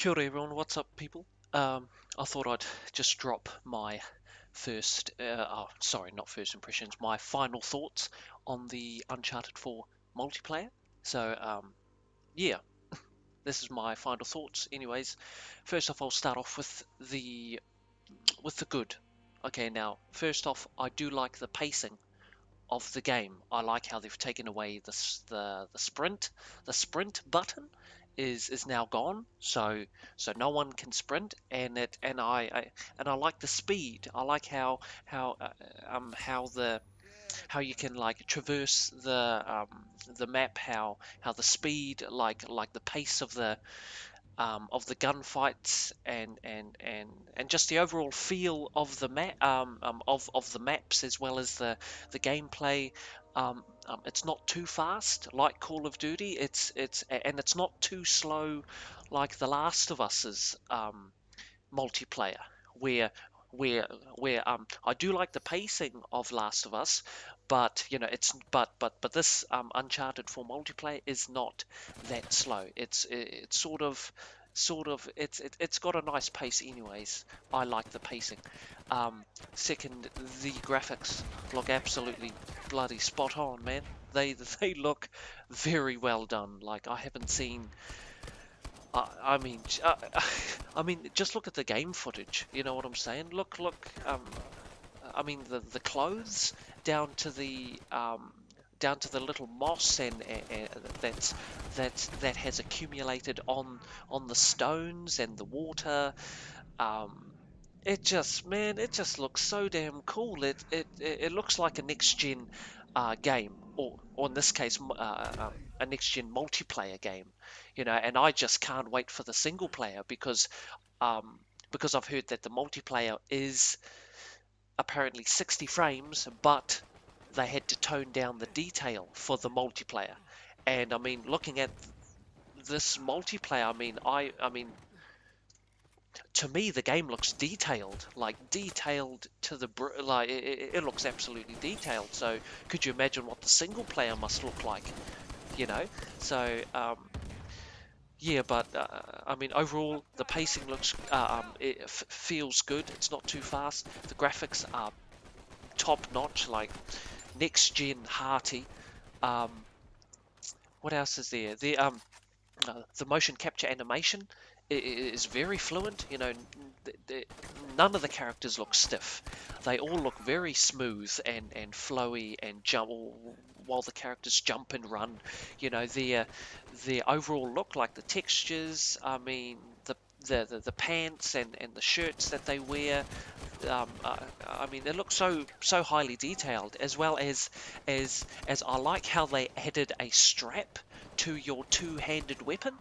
Kia ora everyone, what's up people? I thought I'd just drop my not first impressions, my final thoughts on the Uncharted 4 multiplayer. So, yeah, this is my final thoughts. Anyways, first off, I'll start off with the good. Okay, now, first off, I do like the pacing of the game. I like how they've taken away the sprint button is now gone, so no one can sprint, and I like the speed. I like how you can like traverse the map, how the speed, like the pace of the gunfights, and just the overall feel of the of the maps, as well as the gameplay. It's not too fast like Call of Duty. It's not too slow like The Last of Us's multiplayer, where I do like the pacing of Last of Us, but you know it's but this Uncharted 4 multiplayer is not that slow. It's it's got a nice pace anyways. I like the pacing. Second, the graphics look absolutely bloody spot on, man. They look very well done. Like I haven't seen I mean, I mean, just look at the game footage. You know what I'm saying? Look. I mean, the clothes down to the little moss and that has accumulated on the stones and the water. Um, it just looks so damn cool. It looks like a next gen game, or in this case, a next gen multiplayer game. You know, and I just can't wait for the single player because I've heard that the multiplayer is apparently 60 frames, but they had to tone down the detail for the multiplayer. And I mean, looking at this multiplayer, I mean, to me the game looks detailed, like detailed to the like it looks absolutely detailed. So could you imagine what the single player must look like? You know, so yeah, but I mean overall the pacing looks it feels good. It's not too fast. The graphics are top notch, like next gen hearty. Um, what else is there? The motion capture animation is very fluent. You know, none of the characters look stiff. They all look very smooth and flowy and jump while the characters jump and run. You know, their overall look, like the textures. I mean, the pants and the shirts that they wear. I mean, they look so highly detailed, as well as I like how they added a strap to your two-handed weapon,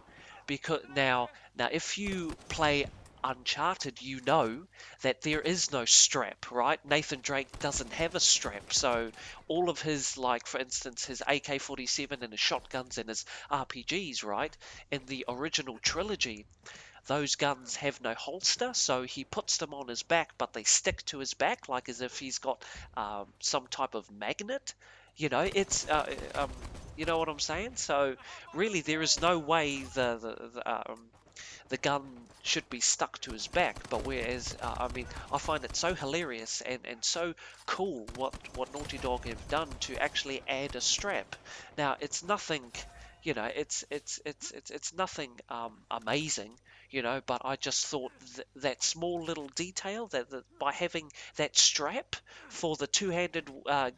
because now if you play Uncharted, you know that there is no strap, right? Nathan Drake doesn't have a strap, so all of his, like for instance, his AK-47 and his shotguns and his RPGs, right? In the original trilogy, those guns have no holster, so he puts them on his back, but they stick to his back, like as if he's got some type of magnet. You know, you know what I'm saying? So really, there is no way the gun should be stuck to his back. But whereas, I mean, I find it so hilarious and so cool what Naughty Dog have done to actually add a strap. Now, it's nothing, you know, it's nothing amazing, you know, but I just thought that small little detail, that by having that strap for the two-handed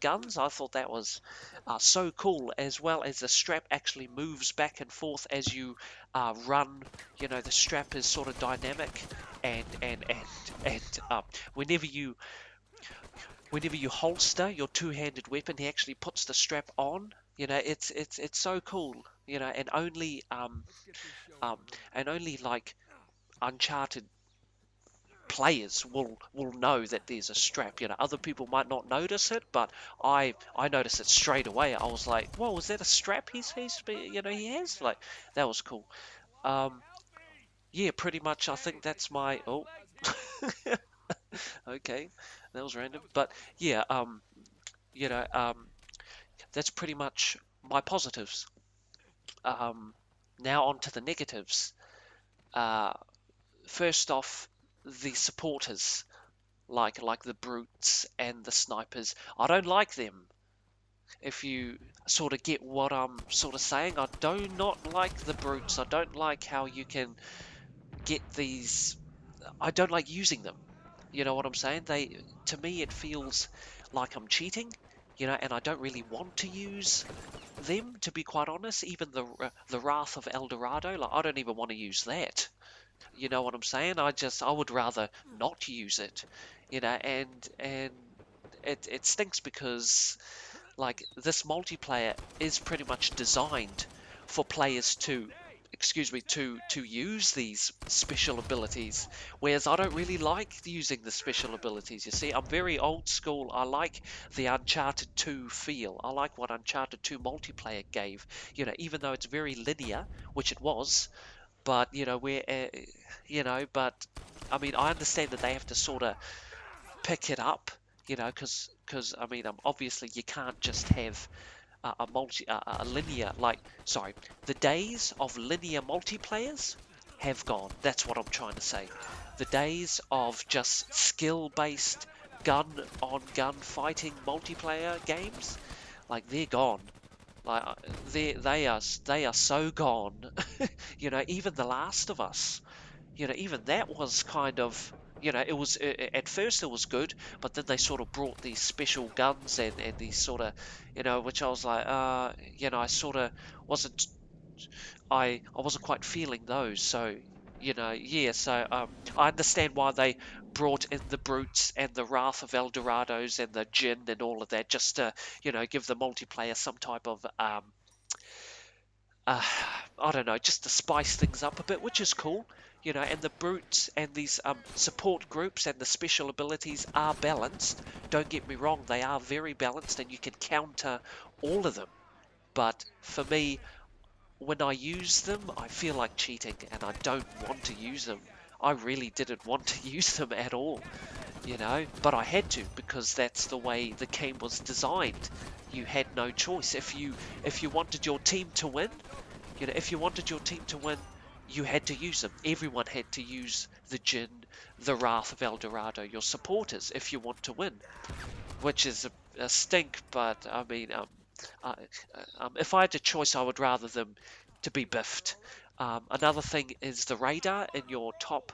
guns, I thought that was so cool, as well as the strap actually moves back and forth as you run. You know, the strap is sort of dynamic, and whenever you holster your two-handed weapon, he actually puts the strap on. You know, it's so cool. You know, um, and only like Uncharted players will know that there's a strap. You know, other people might not notice it, but I noticed it straight away. I was like, whoa, is that a strap you know, he has? Like, that was cool. Um, yeah, pretty much. I think that's my. Oh, okay, that was random. But yeah, you know, that's pretty much my positives. Um, now on to the negatives. Uh, first off, the supporters, like the brutes and the snipers, I don't like them. If you sort of get what I'm sort of saying, I do not like the brutes. I don't like how you can get these. I don't like using them. You know what I'm saying? To me, it feels like I'm cheating. And I don't really want to use them, to be quite honest. Even the Wrath of El Dorado, like I don't even want to use that. You know what I'm saying? I would rather not use it. And it stinks because like this multiplayer is pretty much designed for players to to use these special abilities, whereas I don't really like using the special abilities. You see, I'm very old school. I like the Uncharted 2 feel. I like what Uncharted 2 multiplayer gave, even though it's very linear, which it was. But but I mean, I understand that they have to sort of pick it up, because I mean, obviously you can't just have a linear, like, sorry, the days of linear multiplayers have gone. That's what I'm trying to say. The days of just skill-based gun on gun fighting multiplayer games, like, they're gone. Like, they are so gone. Even The Last of Us, even that was kind of, it was, at first it was good, but then they sort of brought these special guns and these sort of, which I was like, I sort of wasn't, I wasn't quite feeling those. So, yeah, so I understand why they brought in the brutes and the Wrath of El Dorados and the Jinn and all of that, just to, give the multiplayer some type of, uh, I don't know, just to spice things up a bit, which is cool. And the brutes and these support groups and the special abilities are balanced. Don't get me wrong, they are very balanced and you can counter all of them. But for me, when I use them, I feel like cheating and I don't want to use them. I really didn't want to use them at all, but I had to because that's the way the game was designed. You had no choice. If you wanted your team to win, you had to use them. Everyone had to use the Jinn, the Wrath of El Dorado, your supporters, if you want to win, which is a stink. But I mean, uh, if I had a choice, I would rather them to be biffed. Another thing is the radar in your top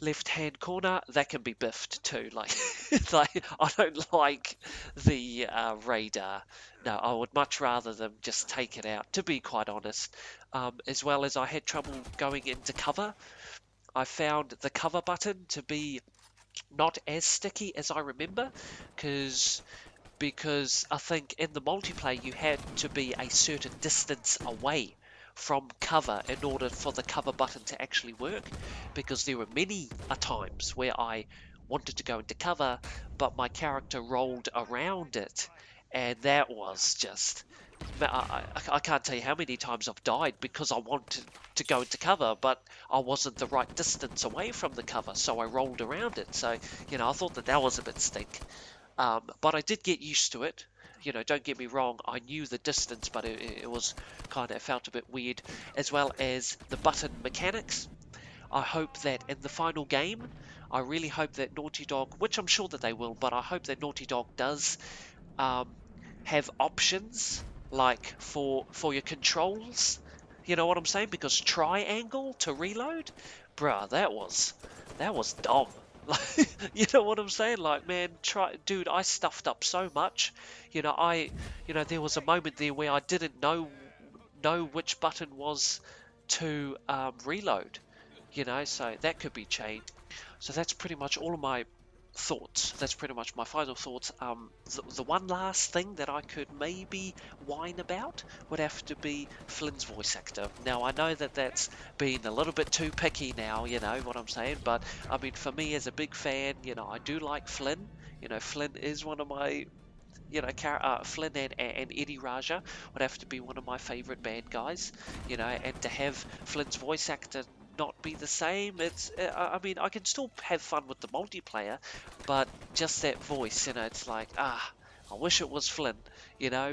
left-hand corner, that can be biffed too. Like, like I don't like the radar. No, I would much rather them just take it out, to be quite honest. As well as I had trouble going into cover. I found the cover button to be not as sticky as I remember, because I think in the multiplayer you had to be a certain distance away from cover in order for the cover button to actually work, because there were many a times where I wanted to go into cover but my character rolled around it, and that was just, I can't tell you how many times I've died because I wanted to go into cover but I wasn't the right distance away from the cover, so I rolled around it. So I thought that was a bit stink. But I did get used to it. Don't get me wrong, I knew the distance, but it was kind of, it felt a bit weird, as well as the button mechanics. I hope that in the final game, I really hope that Naughty Dog, which I'm sure that they will, but I hope that Naughty Dog does um, have options, like for your controls. You know what I'm saying? Because triangle to reload, bruh, that was dumb. Like, you know what I'm saying? Like, man, dude, I stuffed up so much. There was a moment there where I didn't know which button was to reload. So that could be changed. So that's pretty much all of my thoughts. That's pretty much my final thoughts. The one last thing that I could maybe whine about would have to be Flynn's voice actor. Now, I know that that's been a little bit too picky now, you know what I'm saying, but I mean, for me as a big fan, I do like Flynn. Flynn is one of my, Flynn and Eddie Raja would have to be one of my favorite bad guys, and to have Flynn's voice actor not be the same, I mean, I can still have fun with the multiplayer, but just that voice, it's like, I wish it was Flynn,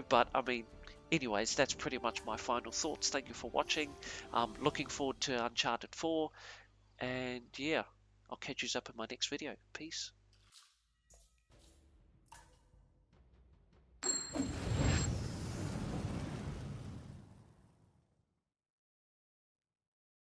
but I mean, anyways, that's pretty much my final thoughts. Thank you for watching. Looking forward to Uncharted 4. And yeah, I'll catch you up in my next video. Peace.